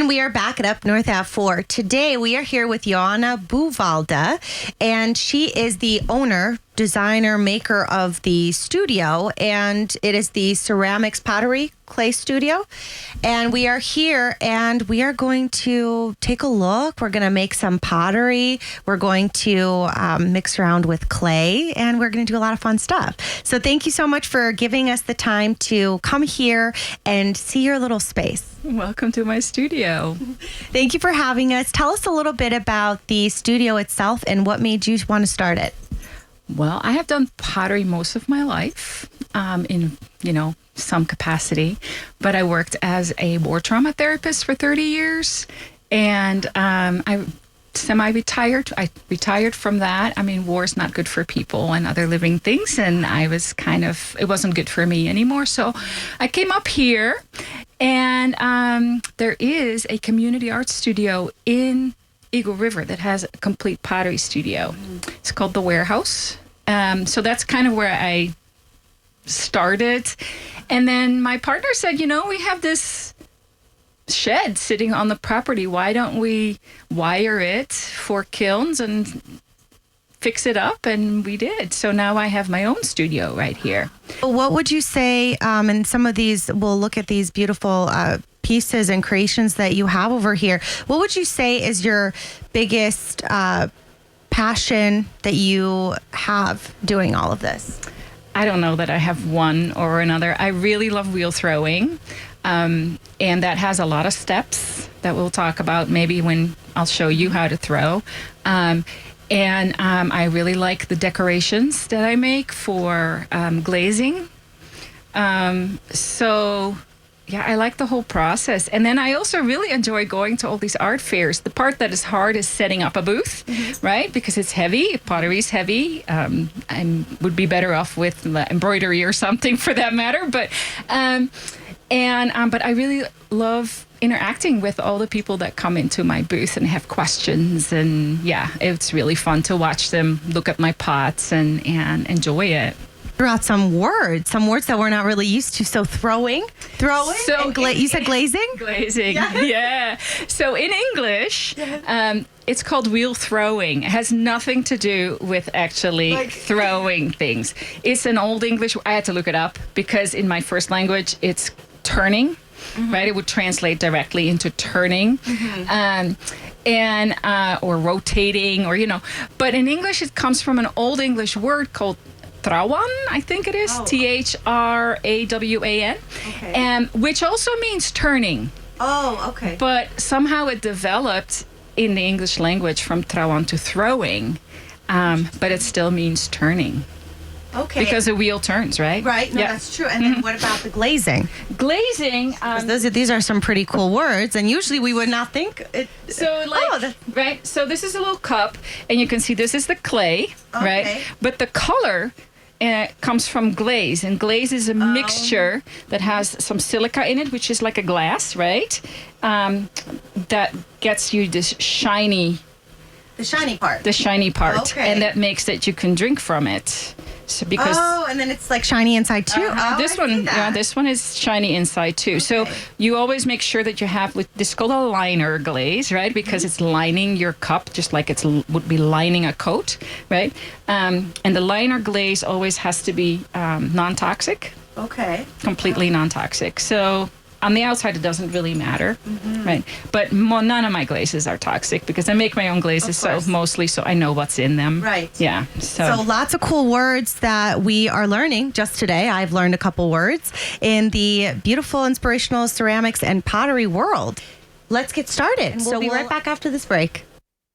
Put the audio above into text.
And we are back at Up North at 4. Today we are here with Johanna Buvalda, and she is the owner, designer, maker of the studio, and it is the Ceramics Pottery Clay Studio. And we are here and we are going to take a look. We're going to make some pottery. We're going to mix around with clay, and we're going to do a lot of fun stuff. So thank you so much for giving us the time to come here and see your little space. Welcome to my studio. Thank you for having us. Tell us a little bit about the studio itself and what made you want to start it. Well, I have done pottery most of my life in, some capacity, but I worked as a war trauma therapist for 30 years, and I semi-retired. I retired from that. I mean, war is not good for people and other living things, and I was it wasn't good for me anymore. So I came up here, and there is a community art studio in Eagle River that has a complete pottery studio. It's called The Warehouse. So that's kind of where I started. And then my partner said, we have this shed sitting on the property. Why don't we wire it for kilns and fix it up? And we did. So now I have my own studio right here. What would you say, and some of these, we'll look at these beautiful pieces and creations that you have over here. What would you say is your biggest passion that you have doing all of this? I don't know that I have one or another. I really love wheel throwing, and that has a lot of steps that we'll talk about maybe when I'll show you how to throw. And I really like the decorations that I make for glazing. Yeah, I like the whole process. And then I also really enjoy going to all these art fairs. The part that is hard is setting up a booth, right? Because it's heavy. Pottery is heavy. I would be better off with embroidery or something for that matter. But I really love interacting with all the people that come into my booth and have questions. And yeah, it's really fun to watch them look at my pots and enjoy it. Out some words that we're not really used to. So throwing. So and you said glazing? Glazing, yeah. So in English, it's called wheel throwing. It has nothing to do with actually throwing things. It's an old English. I had to look it up because in my first language, it's turning, right? It would translate directly into turning. Or rotating, But in English, it comes from an old English word called Trawan, I think it is, Thrawan, okay. Which also means turning. Oh, okay. But somehow it developed in the English language from Trawan to throwing, but it still means turning. Okay. Because the wheel turns, right? Right, no, that's true. And then what about the glazing? Glazing. These are some pretty cool words, and usually we would not think it. Right? So this is a little cup, and you can see this is the clay, right? But the color comes from glaze, and glaze is a mixture that has some silica in it, which is like a glass, right? That gets you this shiny... The shiny part. The shiny part. Okay. And that makes that you can drink from it. So because and then it's like shiny inside too. This one is shiny inside too. Okay. So you always make sure that you have this is called a liner glaze, right? Because it's lining your cup just like would be lining a coat, right? And the liner glaze always has to be non-toxic. Okay. Completely non-toxic. So on the outside, it doesn't really matter, right? But none of my glazes are toxic because I make my own glazes, so I know what's in them. Right. Yeah. So lots of cool words that we are learning just today. I've learned a couple words in the beautiful, inspirational ceramics and pottery world. Let's get started. We'll be right back after this break.